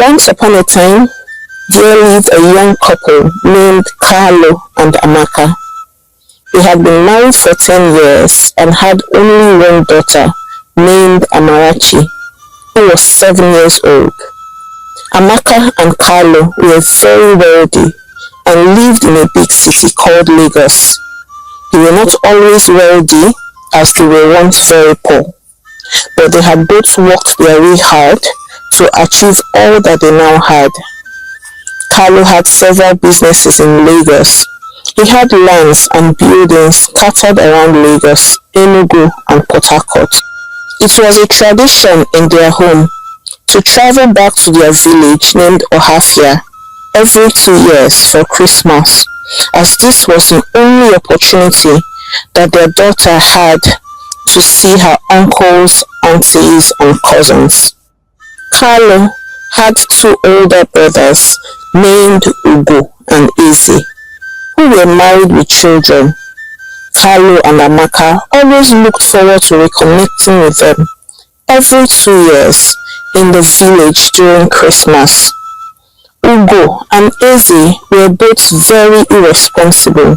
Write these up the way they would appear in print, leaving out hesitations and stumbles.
Once upon a time, there lived a young couple named Carlo and Amaka. They had been married for 10 years and had only one daughter named Amarachi, who was 7 years old. Amaka and Carlo were very wealthy and lived in a big city called Lagos. They were not always wealthy, as they were once very poor, but they had both worked their way hard to achieve all that they now had. Carlo had several businesses in Lagos. He had lands and buildings scattered around Lagos, Enugu, and Port Harcourt. It was a tradition in their home to travel back to their village named Ohafia every 2 years for Christmas, as this was the only opportunity that their daughter had to see her uncles, aunties, and cousins. Carlo had two older brothers named Ugo and Eze, who were married with children. Carlo and Amaka always looked forward to reconnecting with them every 2 years in the village during Christmas. Ugo and Eze were both very irresponsible.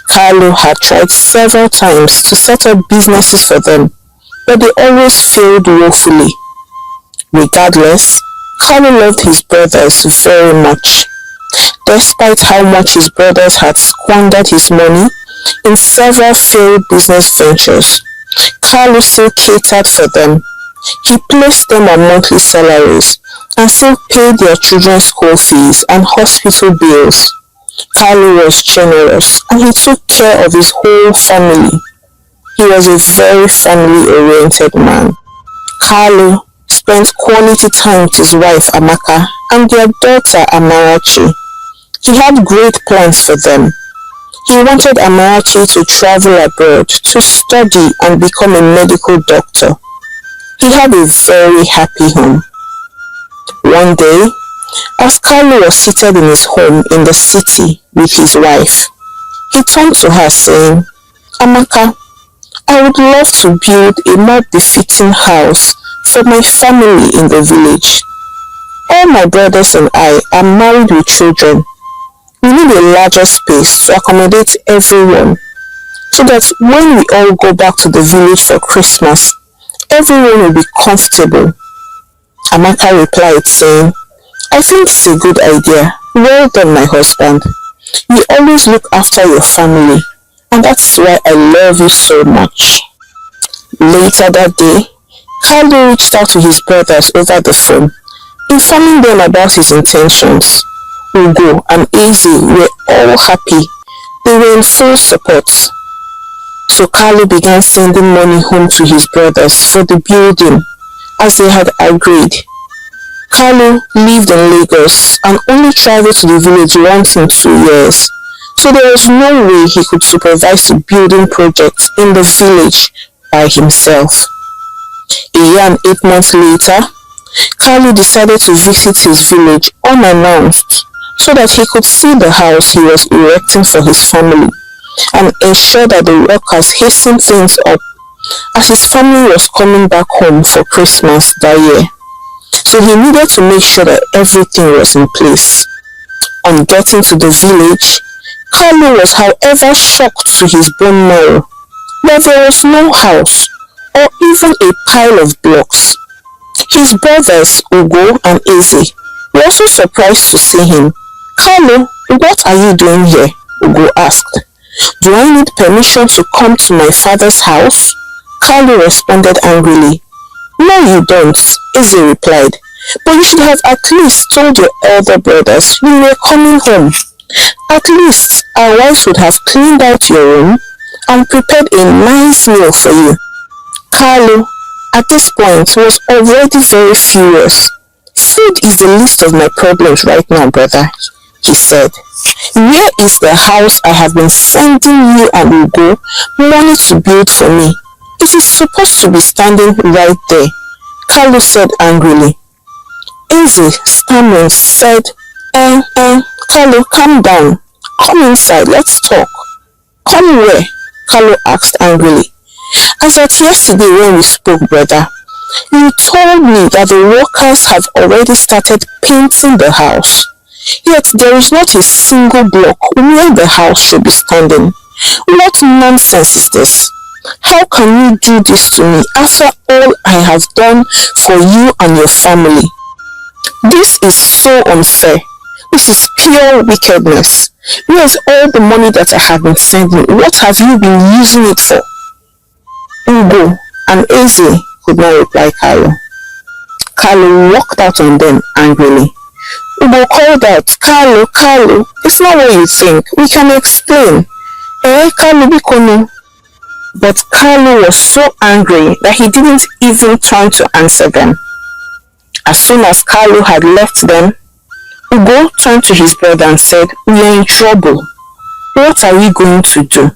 Carlo had tried several times to set up businesses for them, but they always failed woefully. Regardless, Carlo loved his brothers very much. Despite how much his brothers had squandered his money in several failed business ventures, Carlo still catered for them. He placed them on monthly salaries and still paid their children's school fees and hospital bills. Carlo was generous and he took care of his whole family. He was a very family-oriented man. Carlo spent quality time with his wife Amaka and their daughter Amarachi. He had great plans for them. He wanted Amarachi to travel abroad to study and become a medical doctor. He had a very happy home. One day, as Carlo was seated in his home in the city with his wife, he turned to her saying, "Amaka, I would love to build a more befitting house for my family in the village. All my brothers and I are married with children. We need a larger space to accommodate everyone, so that when we all go back to the village for Christmas, everyone will be comfortable." Amaka replied saying, "I think it's a good idea. Well done, my husband. You always look after your family, and that's why I love you so much." Later that day, Carlo reached out to his brothers over the phone, informing them about his intentions. Ugo and Eze were all happy. They were in full support. So Carlo began sending money home to his brothers for the building, as they had agreed. Carlo lived in Lagos and only traveled to the village once in 2 years, so there was no way he could supervise the building project in the village by himself. A year and 8 months later, Carlo decided to visit his village unannounced so that he could see the house he was erecting for his family and ensure that the workers hastened things up, as his family was coming back home for Christmas that year. So he needed to make sure that everything was in place. On getting to the village, Carlo was however shocked to his bone marrow that there was no house or even a pile of blocks. His brothers Ugo and Eze were also surprised to see him. "Carlo, what are you doing here?" Ugo asked. "Do I need permission to come to my father's house?" Carlo responded angrily. "No, you don't," Eze replied. "But you should have at least told your elder brothers we were coming home. At least our wives would have cleaned out your room and prepared a nice meal for you." Carlo, at this point, was already very furious. "Food is the least of my problems right now, brother," he said. "Where is the house I have been sending you and Ugo money to build for me? It is supposed to be standing right there," Carlo said angrily. Eze, stammering, said, Carlo, calm down. Come inside, let's talk." "Come where?" Carlo asked angrily. "As at yesterday when we spoke, brother, You told me that the workers have already started painting the house, yet there is not a single block where the house should be standing. What nonsense is this? How can you do this to me after all I have done for you and your family? This is so unfair. This is pure wickedness. Where is all the money that I have been sending? What have you been using it for? Ugo and Eze could not reply Carlo. Carlo walked out on them angrily. Ugo called out, Carlo, it's not what you think. We can explain. Carlo Bikono. But Carlo was so angry that he didn't even turn to answer them. As soon as Carlo had left them, Ugo turned to his brother and said, we are in trouble. What are we going to do?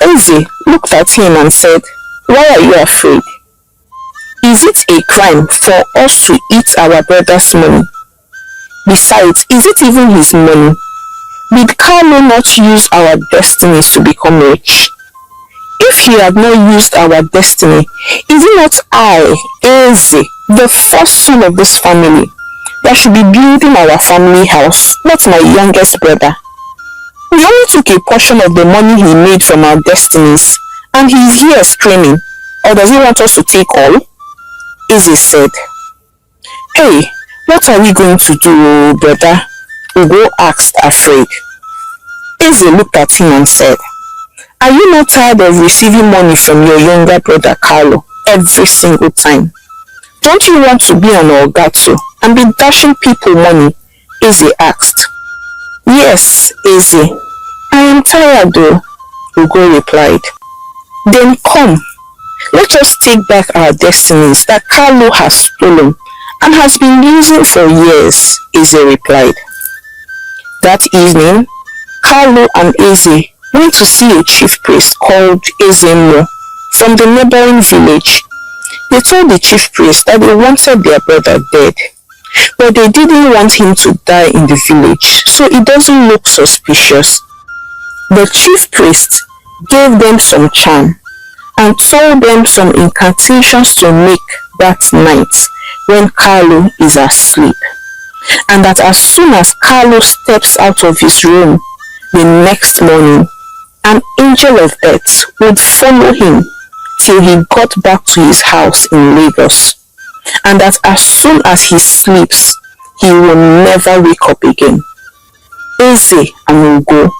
Eze looked at him and said, why are you afraid? Is it a crime for us to eat our brother's money? Besides, is it even his money? Did Carlo not use our destinies to become rich? If he had not used our destiny, is it not I, Eze, the first son of this family, that should be building our family house, not my youngest brother? We only took a portion of the money he made from our destinies, and he is here screaming. Or does he want us to take all? Eze said. Hey, what are we going to do, brother? Ugo asked, afraid. Eze looked at him and said, are you not tired of receiving money from your younger brother Carlo every single time? Don't you want to be an Olgato and be dashing people money? Eze asked. Yes, Eze, I am tired though, Ugo replied. Then come, let us take back our destinies that Carlo has stolen and has been using for years, Eze replied. That evening, Carlo and Eze went to see a chief priest called Ezemo from the neighboring village. They told the chief priest that they wanted their brother dead, but they didn't want him to die in the village, so it doesn't look suspicious. The chief priest gave them some charm and told them some incantations to make that night when Carlo is asleep, and that as soon as Carlo steps out of his room the next morning, an angel of death would follow him till he got back to his house in Lagos, and that as soon as he sleeps, he will never wake up again. Eze and Ugo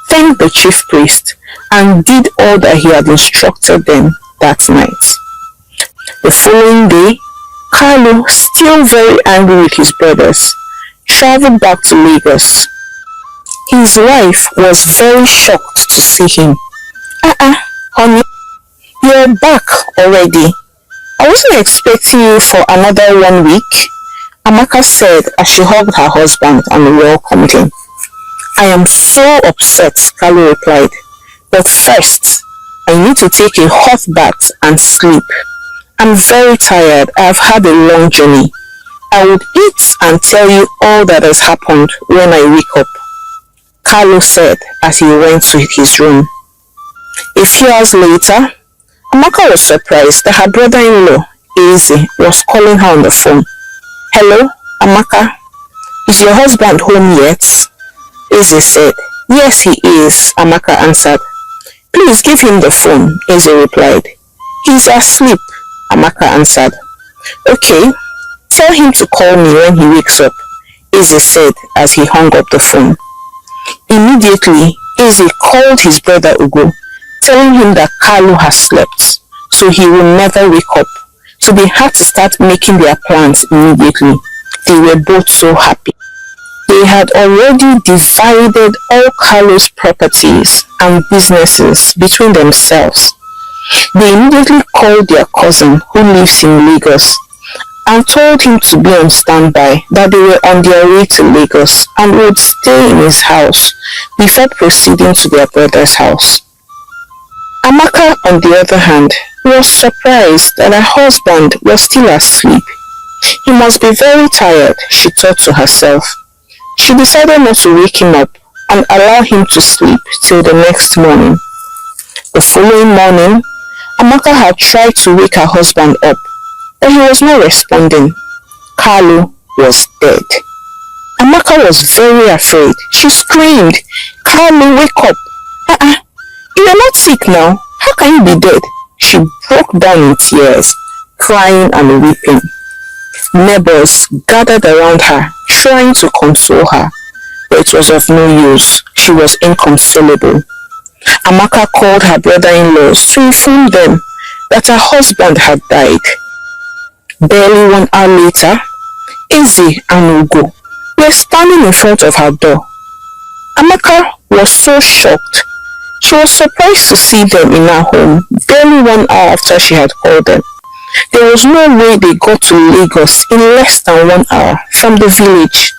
thanked the chief priest and did all that he had instructed them that night. The following day, Carlo, still very angry with his brothers, traveled back to Lagos. His wife was very shocked to see him. Honey, you're back already. I wasn't expecting you for another 1 week, Amaka said as she hugged her husband and welcomed him. I am so upset, Carlo replied, but first, I need to take a hot bath and sleep. I'm very tired. I have had a long journey. I would eat and tell you all that has happened when I wake up, Carlo said as he went to his room. A few hours later, Amaka was surprised that her brother-in-law, Eze, was calling her on the phone. Hello, Amaka. Is your husband home yet? Eze said. Yes, he is, Amaka answered. Please give him the phone, Eze replied. He's asleep, Amaka answered. Okay, tell him to call me when he wakes up, Eze said as he hung up the phone. Immediately, Eze called his brother Ugo, telling him that Carlo has slept, so he will never wake up. So they had to start making their plans immediately. They were both so happy. They had already divided all Carlo's properties and businesses between themselves. They immediately called their cousin who lives in Lagos and told him to be on standby, that they were on their way to Lagos and would stay in his house before proceeding to their brother's house. Amaka, on the other hand, was surprised that her husband was still asleep. He must be very tired, she thought to herself. She decided not to wake him up and allow him to sleep till the next morning. The following morning, Amaka had tried to wake her husband up, but he was not responding. Carlo was dead. Amaka was very afraid. She screamed, "Carlo, wake up! You are not sick now. How can you be dead?" She broke down in tears, crying and weeping. Neighbors gathered around her, trying to console her, but it was of no use. She was inconsolable. Amaka called her brother-in-laws to inform them that her husband had died. Barely 1 hour later, Eze and Ugo were standing in front of her door. Amaka was so shocked. She was surprised to see them in her home barely 1 hour after she had called them. There was no way they got to Lagos in less than 1 hour from the village.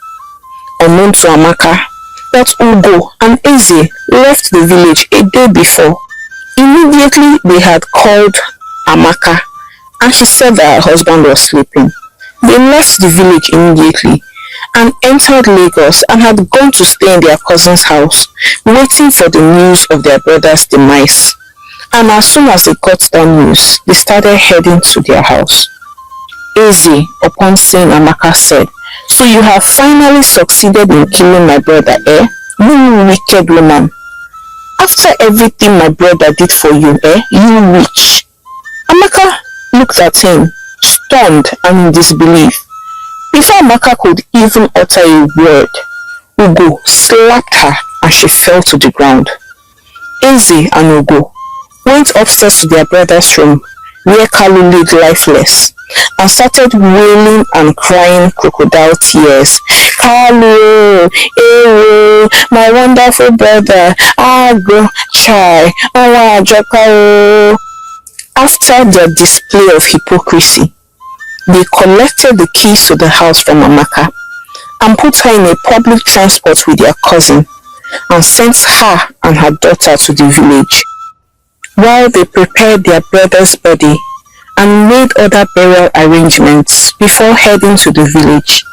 Unknown to Amaka, that Ugo and Eze left the village a day before. Immediately they had called Amaka and she said that her husband was sleeping. They left the village immediately and entered Lagos and had gone to stay in their cousin's house, waiting for the news of their brother's demise. And as soon as they got that news, they started heading to their house. Eze, upon seeing Amaka, said, "So you have finally succeeded in killing my brother, eh? You wicked woman. After everything my brother did for you, eh? You witch." Amaka looked at him, stunned and in disbelief. Before Amaka could even utter a word, Ugo slapped her and she fell to the ground. Eze and Ugo went upstairs to their brother's room, where Carlo lay lifeless, and started wailing and crying crocodile tears. "Carlo, Ewo, my wonderful brother, Agro, Chai, Awa. After their display of hypocrisy, they collected the keys to the house from Amaka and put her in a public transport with their cousin and sent her and her daughter to the village. While they prepared their brother's body and made other burial arrangements before heading to the village,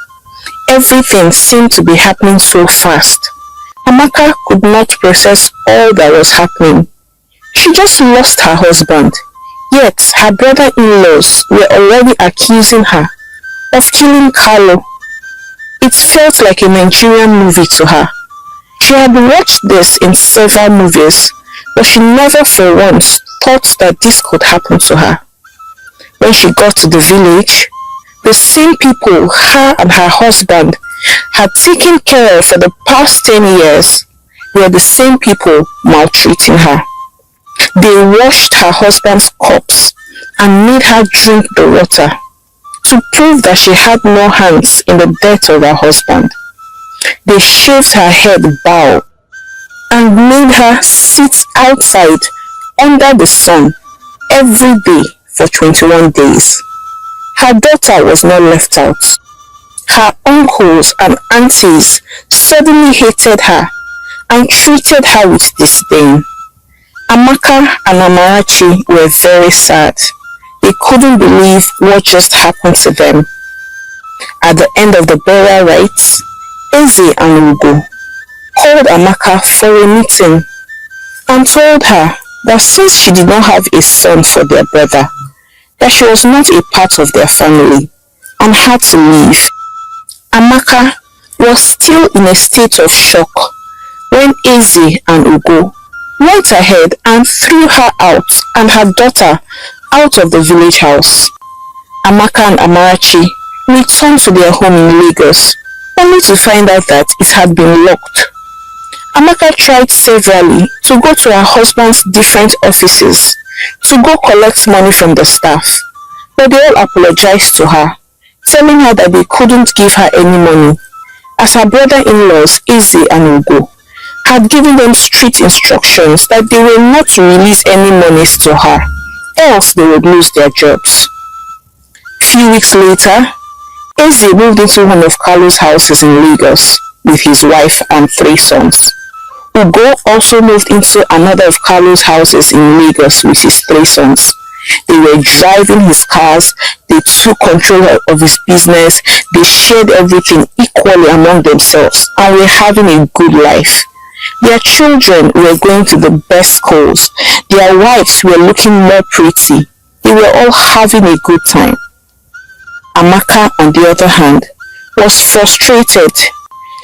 everything seemed to be happening so fast. Amaka could not process all that was happening. She just lost her husband, yet her brother-in-laws were already accusing her of killing Carlo. It felt like a Nigerian movie to her. She had watched this in several movies, but she never for once thought that this could happen to her. When she got to the village, the same people her and her husband had taken care of for the past 10 years were the same people maltreating her. They washed her husband's corpse and made her drink the water to prove that she had no hands in the death of her husband. They shaved her head bald and made her sit outside under the sun every day for 21 days. Her daughter was not left out. Her uncles and aunties suddenly hated her and treated her with disdain. Amaka and Amarachi were very sad. They couldn't believe what just happened to them. At the end of the burial rites, Eze and Ugo called Amaka for a meeting and told her that since she did not have a son for their brother, that she was not a part of their family and had to leave. Amaka was still in a state of shock when Eze and Ugo went ahead and threw her out and her daughter out of the village house. Amaka and Amarachi returned to their home in Lagos, only to find out that it had been locked. Amaka tried severally to go to her husband's different offices to go collect money from the staff, but they all apologized to her, telling her that they couldn't give her any money, as her brother-in-laws Eze and Ugo had given them strict instructions that they were not to release any monies to her, else they would lose their jobs. Few weeks later, Eze moved into one of Carlo's houses in Lagos with his wife and 3 sons. Ugo also moved into another of Carlo's houses in Lagos with his 3 sons. They were driving his cars, they took control of his business, they shared everything equally among themselves and were having a good life. Their children were going to the best schools, their wives were looking more pretty, they were all having a good time. Amaka, on the other hand, was frustrated.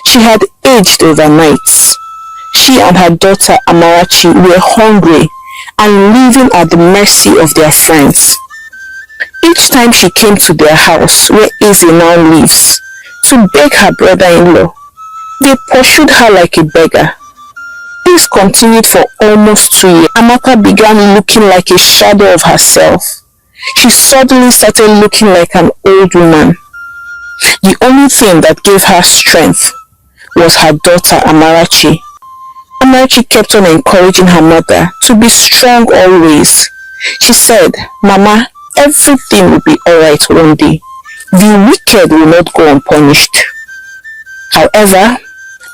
She had aged overnight. She and her daughter Amarachi were hungry and living at the mercy of their friends. Each time she came to their house, where Eze now lives, to beg her brother-in-law, they pursued her like a beggar. This continued for almost 2 years. Amaka began looking like a shadow of herself. She suddenly started looking like an old woman. The only thing that gave her strength was her daughter Amarachi. Amarachi kept on encouraging her mother to be strong always. She said, "Mama, everything will be alright one day. The wicked will not go unpunished." However,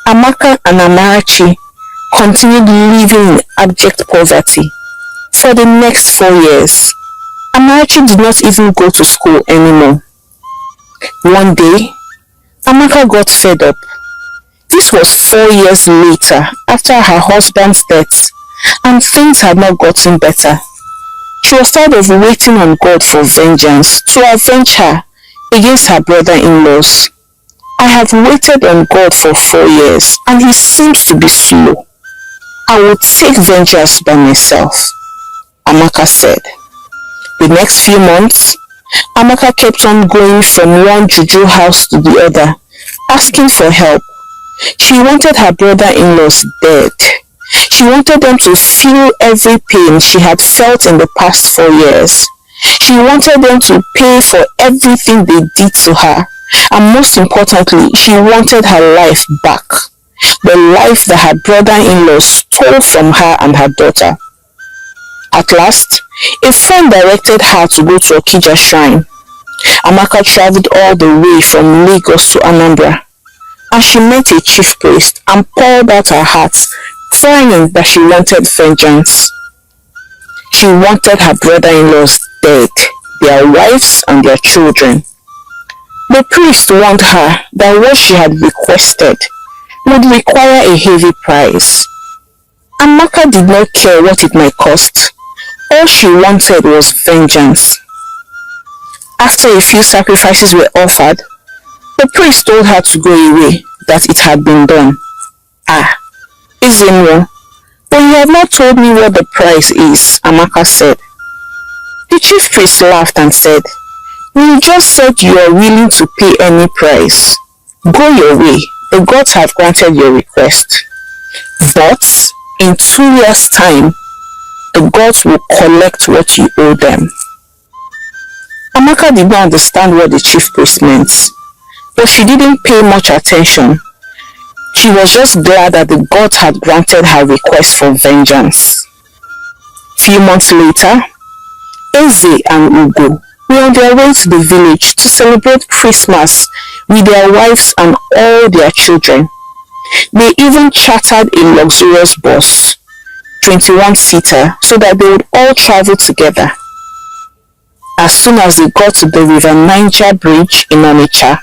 Amaka and Amarachi continued living in abject poverty for the next 4 years. Amarachi did not even go to school anymore. One day, Amaka got fed up. This was 4 years later after her husband's death, and things had not gotten better. She was tired of waiting on God for vengeance to avenge her against her brother-in-laws. "I have waited on God for 4 years and he seems to be slow. I will take vengeance by myself," Amaka said. The next few months, Amaka kept on going from one juju house to the other, asking for help. She wanted her brother-in-laws dead. She wanted them to feel every pain she had felt in the past 4 years. She wanted them to pay for everything they did to her. And most importantly, she wanted her life back. The life that her brother-in-law stole from her and her daughter. At last, a friend directed her to go to Okija Shrine. Amaka traveled all the way from Lagos to Anambra, and she met a chief priest and poured out her heart, crying that she wanted vengeance. She wanted her brother-in-laws dead, their wives and their children. The priest warned her that what she had requested would require a heavy price. Amaka did not care what it might cost. All she wanted was vengeance. After a few sacrifices were offered, the priest told her to go away, that it had been done. "Ah, Izinwo, but you have not told me what the price is," Amaka said. The chief priest laughed and said, "You just said you are willing to pay any price. Go your way, the gods have granted your request. But in 2 years' time, the gods will collect what you owe them." Amaka did not understand what the chief priest meant, but she didn't pay much attention. She was just glad that the gods had granted her request for vengeance. Few months later, Eze and Ugo were on their way to the village to celebrate Christmas with their wives and all their children. They even chartered a luxurious bus, 21-seater, so that they would all travel together. As soon as they got to the River Niger Bridge in Onitsha,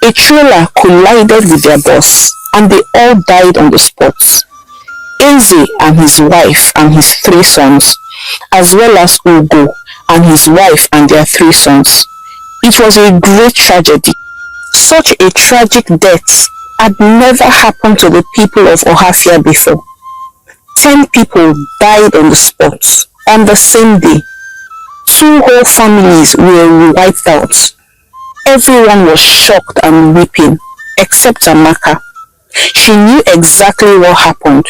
a trailer collided with their bus and they all died on the spot. Eze and his wife and his 3 sons, as well as Ugo and his wife and their 3 sons. It was a great tragedy. Such a tragic death had never happened to the people of Ohafia before. 10 people died on the spot on the same day. 2 whole families were wiped out. Everyone was shocked and weeping, except Amaka. She knew exactly what happened.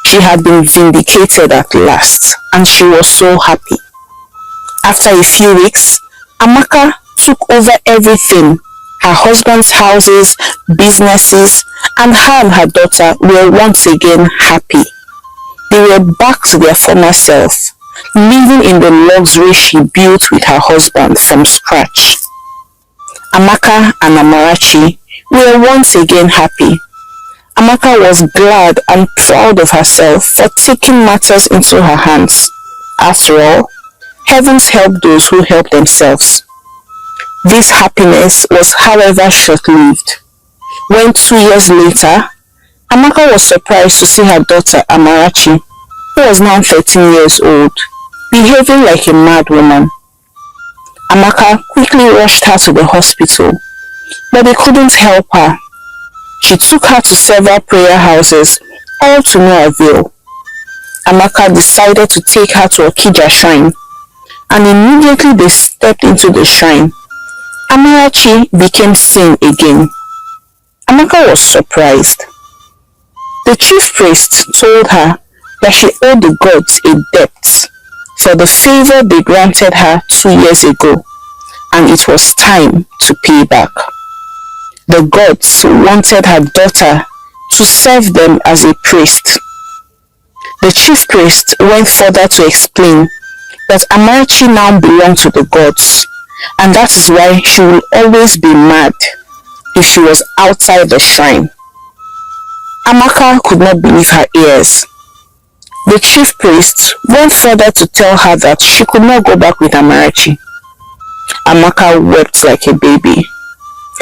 She had been vindicated at last, and she was so happy. After a few weeks, Amaka took over everything. Her husband's houses, businesses, and her and her daughter were once again happy. They were back to their former self, living in the luxury she built with her husband from scratch. Amaka and Amarachi were once again happy. Amaka was glad and proud of herself for taking matters into her hands. After all, heavens help those who help themselves. This happiness was, however, short-lived. When 2 years later, Amaka was surprised to see her daughter Amarachi, who was now 13 years old, behaving like a mad woman. Amaka quickly rushed her to the hospital, but they couldn't help her. She took her to several prayer houses, all to no avail. Amaka decided to take her to Okija shrine, and immediately they stepped into the shrine, Amarachi became seen again. Amaka was surprised. The chief priest told her that she owed the gods a debt for the favor they granted her 2 years ago, and it was time to pay back. The gods wanted her daughter to serve them as a priest. The chief priest went further to explain that Amarachi now belonged to the gods, and that is why she will always be mad if she was outside the shrine. Amaka could not believe her ears. The chief priest went further to tell her that she could not go back with Amarachi. Amaka wept like a baby.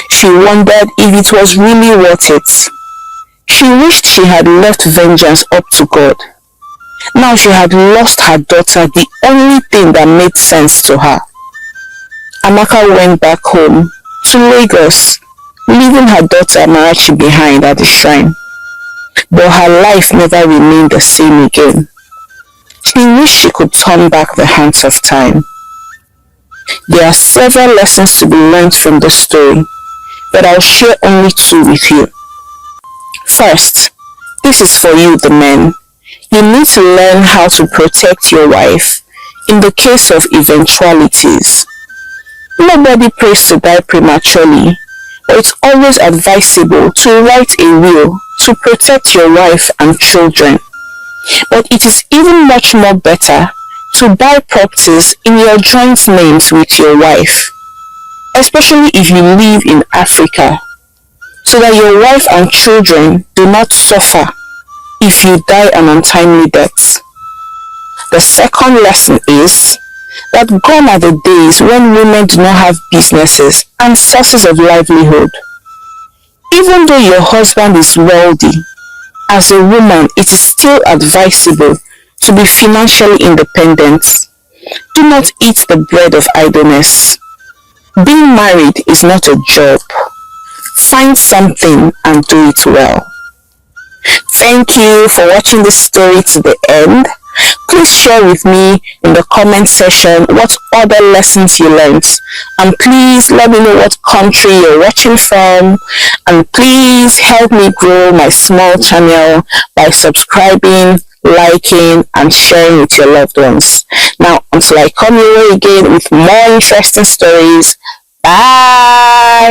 She wondered if it was really worth it. She wished she had left vengeance up to God. Now she had lost her daughter, the only thing that made sense to her. Amaka went back home to Lagos, leaving her daughter Amarachi behind at the shrine. But her life never remained the same again. She wished she could turn back the hands of time. There are several lessons to be learned from this story, but I'll share only two with you. First, this is for you, the men. You need to learn how to protect your wife in the case of eventualities. Nobody prays to die prematurely, but it's always advisable to write a will to protect your wife and children. But it is even much more better to buy properties in your joint names with your wife, especially if you live in Africa, so that your wife and children do not suffer if you die an untimely death. The second lesson is that gone are the days when women do not have businesses and sources of livelihood. Even though your husband is wealthy, as a woman it is still advisable to be financially independent. Do not eat the bread of idleness. Being married is not a job. Find something and do it well. Thank you for watching this story to the end. Please share with me in the comment section what other lessons you learned, and please let me know what country you're watching from, and please help me grow my small channel by subscribing, liking and sharing with your loved ones. Now, until I come your way again with more interesting stories, bye.